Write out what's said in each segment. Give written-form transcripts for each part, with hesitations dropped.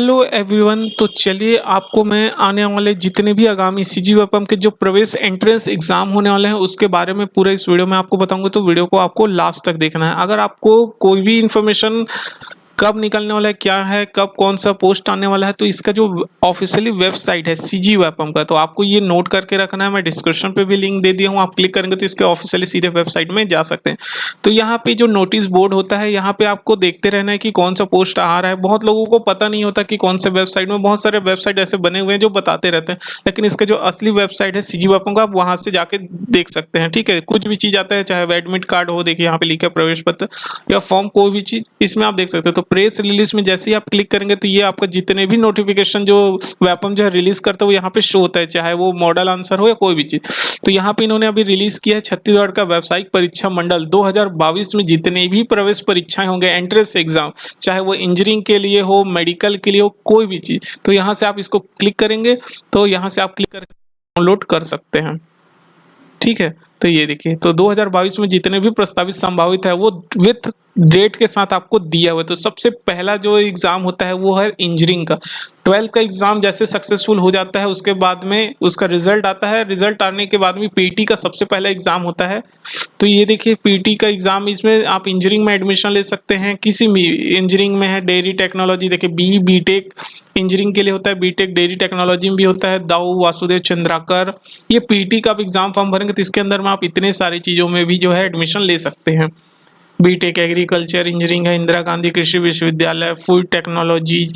Hello everyone. तो चलिए आपको मैं आने वाले जितने भी आगामी सीजीएपएम के जो प्रवेश एंट्रेंस एग्जाम होने वाले हैं उसके बारे में पूरा इस वीडियो में आपको बताऊंगा। तो वीडियो को आपको लास्ट तक देखना है। अगर आपको कोई भी इंफॉर्मेशन कब निकलने वाला है, क्या है, कब कौन सा पोस्ट आने वाला है, तो इसका जो ऑफिशियली वेबसाइट है सीजीएपएम का, तो आपको ये नोट करके रखना है। मैं डिस्क्रिप्शन पे भी लिंक दे दिया हूँ, आप क्लिक करेंगे तो इसके ऑफिशियली सीधे वेबसाइट में जा सकते हैं। तो यहाँ पे जो नोटिस बोर्ड होता है, यहाँ पे आपको देखते रहना है कि कौन सा पोस्ट आ रहा है। बहुत लोगों को पता नहीं होता कि कौन से वेबसाइट में, बहुत सारे वेबसाइट ऐसे बने हुए हैं जो बताते रहते हैं, लेकिन इसका जो असली वेबसाइट है सीजीएपएम का, आप वहां से जाके देख सकते हैं। ठीक है, कुछ भी चीज आता है, चाहे वो एडमिट कार्ड हो, देखिए यहाँ पे लिखा है प्रवेश पत्र या फॉर्म, कोई भी चीज इसमें आप देख सकते हो। तो प्रेस रिलीज में जैसे ही आप क्लिक करेंगे तो ये आपका जितने भी नोटिफिकेशन जो वेपम जो है रिलीज करता है वो यहाँ पे शो होता है, चाहे वो मॉडल आंसर हो या कोई भी चीज। तो यहाँ पे इन्होंने अभी रिलीज किया है छत्तीसगढ़ का व्यावसायिक परीक्षा मंडल 2022 में जितने भी प्रवेश परीक्षाएं होंगे, एंट्रेंस एग्जाम, चाहे वो इंजीनियरिंग के लिए हो, मेडिकल के लिए हो, कोई भी चीज, तो यहाँ से आप इसको क्लिक करेंगे तो यहाँ से आप क्लिक करके डाउनलोड कर सकते हैं। ठीक है, तो ये देखिए, तो 2022 में जितने भी प्रस्तावित संभावित है वो विथ डेट के साथ आपको दिया हुआ है। तो सबसे पहला जो एग्जाम होता है वो है इंजीनियरिंग का। 12th का एग्जाम जैसे सक्सेसफुल हो जाता है उसके बाद में उसका रिजल्ट आता है। रिजल्ट आने के बाद में पीटी का सबसे पहला एग्जाम होता है। तो ये देखिए पीटी का एग्जाम, इसमें आप इंजीनियरिंग में एडमिशन ले सकते हैं, किसी भी इंजीनियरिंग में है, डेयरी टेक्नोलॉजी, देखिए बीटेक इंजीनियरिंग के लिए होता है, बीटेक डेयरी टेक्नोलॉजी में भी होता है, दाऊ वासुदेव चंद्राकर। ये पीटी का आप एग्जाम फॉर्म भरेंगे तो इसके अंदर में आप इतने सारी चीजों में भी जो है एडमिशन ले सकते हैं। बीटेक एग्रीकल्चर इंजीनियरिंग है, इंदिरा गांधी कृषि विश्वविद्यालय, फूड टेक्नोलॉजी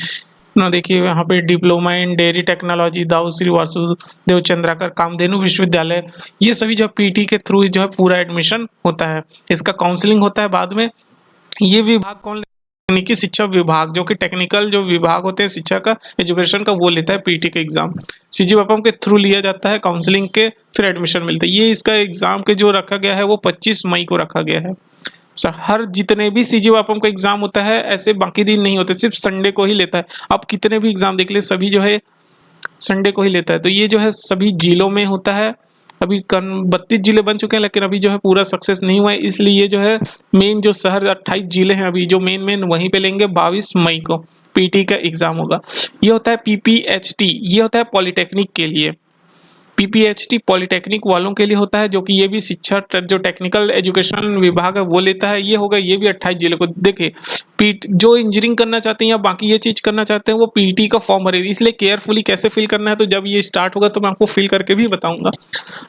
ना, देखिए यहाँ पे डिप्लोमा इन डेयरी टेक्नोलॉजी, दाऊ श्री वासुदेव चंद्राकर कामधेनु विश्वविद्यालय, ये सभी जो पीटी के थ्रू जो है पूरा एडमिशन होता है। इसका काउंसलिंग होता है बाद में। ये विभाग कौन, तकनीकी शिक्षा विभाग, जो कि टेक्निकल जो विभाग होते हैं शिक्षा का, एजुकेशन का, वो लेता है पीटी का एग्जाम। सीजीएपएम के थ्रू लिया जाता है, काउंसलिंग के फिर एडमिशन मिलता है। ये इसका एग्जाम के जो रखा गया है वो 25 मई को रखा गया है। हर जितने भी सीजीएपएम का एग्जाम होता है ऐसे बाकी दिन नहीं होते, सिर्फ संडे को ही लेता है। आप कितने भी एग्जाम देख ले, सभी जो है संडे को ही लेता है। तो ये जो है सभी जिलों में होता है। अभी 32 जिले बन चुके हैं, लेकिन अभी जो है पूरा सक्सेस नहीं हुआ है, इसलिए जो है मेन जो शहर 28 जिले हैं अभी जो मेन वहीं पे लेंगे। 22 मई को पीटी का एग्जाम होगा। ये होता है पीपीएचटी, ये होता है पॉलिटेक्निक के लिए। पीपीएचटी पॉलिटेक्निक वालों के लिए होता है, जो कि ये भी शिक्षा जो टेक्निकल एजुकेशन विभाग है वो लेता है। ये होगा, ये भी 28 जिले को। देखिए जो इंजीनियरिंग करना चाहते हैं या बाकी ये चीज करना चाहते हैं वो पीटी का फॉर्म भरेंगे, इसलिए केयरफुली कैसे फिल करना है, तो जब ये स्टार्ट होगा तो मैं आपको फिल करके भी बताऊंगा।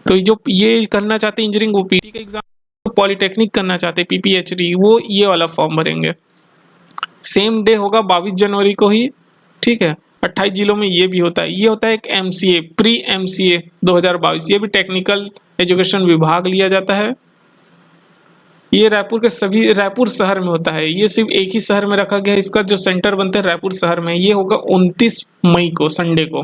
तो जो ये करना चाहते हैं इंजीनियरिंग वो पीटी का एग्जाम, पॉलिटेक्निक करना चाहते हैं पीपीएचडी वो ये वाला फॉर्म भरेंगे। सेम डे होगा 22 जनवरी को ही। ठीक है, 28 जिलों में ये भी होता है। ये होता है एक एमसीए, प्री एमसीए 2022, ये भी टेक्निकल एजुकेशन विभाग लिया जाता है। ये रायपुर के सभी, रायपुर शहर में होता है। ये सिर्फ एक ही शहर में रखा गया है, इसका जो सेंटर बनता है रायपुर शहर में। ये होगा 29 मई को, संडे को।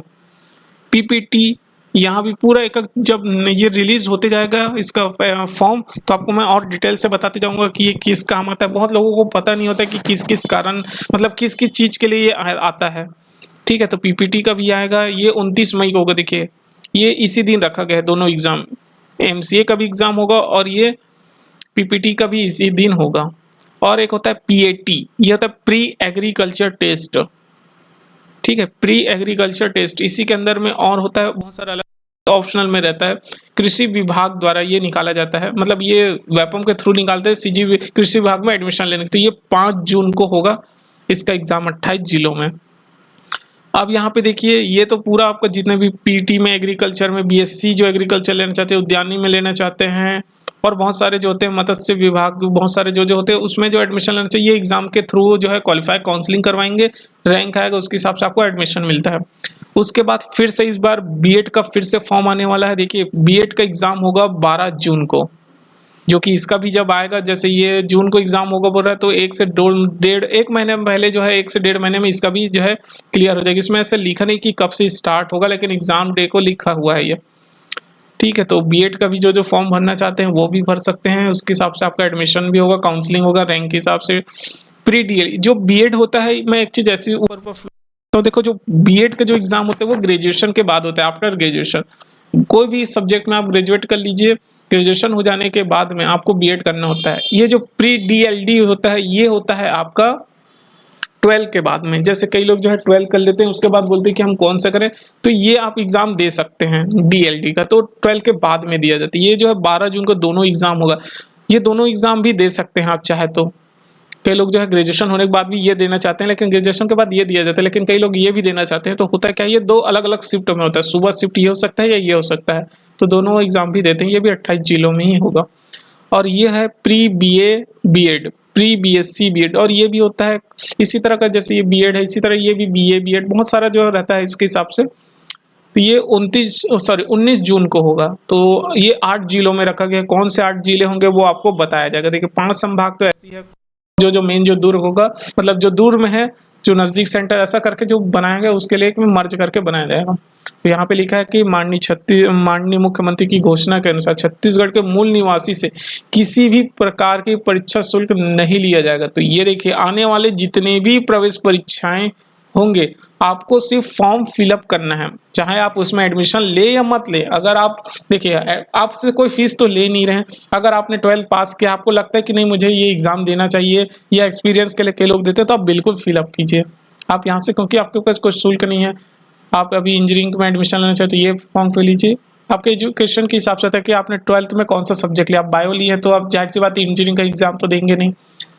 पीपीटी यहाँ भी पूरा एक, जब ये रिलीज होते जाएगा इसका फॉर्म तो आपको मैं और डिटेल से बताते जाऊंगा कि ये किस काम आता है। बहुत लोगों को पता नहीं होता कि किस किस कारण, मतलब किस किस चीज के लिए ये आता है। ठीक है, तो पीपीटी का भी आएगा, ये 29 मई को होगा। देखिए ये इसी दिन रखा गया है, दोनों एग्जाम, एमसीए का भी एग्जाम होगा और ये पीपीटी का भी इसी दिन होगा। और एक होता है पीएटी, ये होता है प्री एग्रीकल्चर टेस्ट। ठीक है, प्री एग्रीकल्चर टेस्ट, इसी के अंदर में और होता है बहुत सारा अलग ऑप्शनल में रहता है। कृषि विभाग द्वारा ये निकाला जाता है, मतलब ये वेपम के थ्रू निकालते हैं सीजी कृषि विभाग में एडमिशन लेने। तो ये 5 जून को होगा इसका एग्जाम 28 जिलों में। अब यहाँ पे देखिए, ये तो पूरा आपका जितने भी पीटी में, एग्रीकल्चर में, बीएससी जो एग्रीकल्चर लेना चाहते हैं, उद्यानी में लेना चाहते हैं, और बहुत सारे जो होते हैं मत्स्य विभाग, बहुत सारे जो होते हैं उसमें जो एडमिशन लेना चाहिए, ये एग्जाम के थ्रू जो है क्वालिफाई काउंसलिंग करवाएंगे, रैंक आएगा उसके हिसाब से आपको एडमिशन मिलता है। उसके बाद फिर से इस बार बीएड का फिर से फॉर्म आने वाला है। देखिए बीएड का एग्जाम होगा 12 जून को, जो कि इसका भी जब आएगा, जैसे ये जून को एग्जाम होगा बोल रहा है, तो 1 महीने पहले जो है 1 से 1.5 महीने में इसका भी जो है क्लियर हो जाएगा। इसमें ऐसे लिखा नहीं कि कब से स्टार्ट होगा, लेकिन एग्जाम डे को लिखा हुआ है ये। ठीक है, तो बीएड का भी जो फॉर्म भरना चाहते हैं वो भी भर सकते हैं, उसके हिसाब से आपका एडमिशन भी होगा, काउंसलिंग होगा रैंक के हिसाब से। प्री डीएल जो बीएड होता है, मैं एक चीज ऐसी ऊपर तो देखो, जो बीएड का जो एग्जाम होता है वो ग्रेजुएशन के बाद होता है, आफ्टर ग्रेजुएशन। कोई भी सब्जेक्ट में आप ग्रेजुएट कर लीजिए, ग्रेजुएशन हो जाने के बाद में आपको बीएड करना होता है। ये जो प्री डीएलडी होता है ये होता है आपका 12 के बाद में, जैसे कई लोग जो है 12 कर लेते हैं उसके बाद बोलते हैं कि हम कौन सा करें, तो ये आप एग्जाम दे सकते हैं डीएलडी का, तो 12 के बाद में दिया जाता है। ये जो है 12 जून को दोनों एग्जाम होगा, ये दोनों एग्जाम भी दे सकते हैं आप चाहे तो। कई लोग जो है ग्रेजुएशन होने के बाद भी ये देना चाहते हैं, लेकिन ग्रेजुएशन के बाद ये दिया जाता है, लेकिन कई लोग ये भी देना चाहते हैं। तो होता है क्या, ये दो अलग अलग शिफ्ट में होता है, सुबह शिफ्ट ये हो सकता है या ये हो सकता है, तो दोनों एग्जाम भी देते हैं। ये भी 28 जिलों में ही होगा। और ये है pre BA BEd, pre BSc BEd, और ये भी होता है इसी तरह का, जैसे ये बीएड है इसी तरह ये भी बीए बीएड, बहुत सारा जो रहता है इसके हिसाब से। तो ये 19 जून को होगा। तो ये 8 जिलों में रखा गया। कौन से 8 जिले होंगे वो आपको बताया जाएगा। देखिए 5 संभाग तो ऐसी है, जो मेन जो दूर होगा, मतलब जो दूर में है, जो नजदीक सेंटर, ऐसा करके जो बनाया गया उसके लिए एक में मर्ज करके बनाया जाएगा। तो यहाँ पे लिखा है कि माननीय मुख्यमंत्री की घोषणा के अनुसार छत्तीसगढ़ के मूल निवासी से किसी भी प्रकार की परीक्षा शुल्क नहीं लिया जाएगा। तो ये देखिए, आने वाले जितने भी प्रवेश परीक्षाएं होंगे आपको सिर्फ फॉर्म फिलअप करना है, चाहे आप उसमें एडमिशन ले या मत ले। अगर आप देखिए, आपसे कोई फीस तो ले नहीं रहे हैं। अगर आपने 12 पास किया, आपको लगता है कि नहीं मुझे ये एग्जाम देना चाहिए या एक्सपीरियंस के लिए कई लोग देते हैं, तो आप बिल्कुल फिलअप कीजिए आप यहाँ से, क्योंकि आपके पास कोई शुल्क नहीं है। आप अभी इंजीनियरिंग में एडमिशन लेना चाहते तो ये फॉर्म फिल लीजिए। आपके एजुकेशन के हिसाब से था कि आपने 12th में कौन सा सब्जेक्ट लिया, आप बायो लिए हैं तो आप जाहिर सी बात है इंजीनियरिंग का एग्जाम तो देंगे नहीं,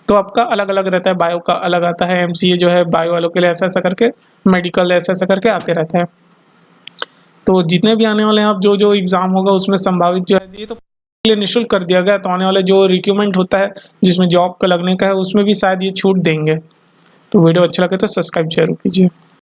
तो आपका अलग अलग रहता है। बायो का अलग आता है, एमसीए जो है बायो वालों के लिए ऐसा ऐसा करके, मेडिकल ऐसा ऐसा करके आते रहता है। तो जितने भी आने वाले हैं, आप जो जो एग्जाम होगा उसमें संभावित जो है, ये तो निःशुल्क कर दिया गया, तो आने वाले जो रिक्रूटमेंट होता है जिसमें जॉब का लगने का है उसमें भी शायद ये छूट देंगे। तो वीडियो अच्छा लगे तो सब्सक्राइब जरूर कीजिए।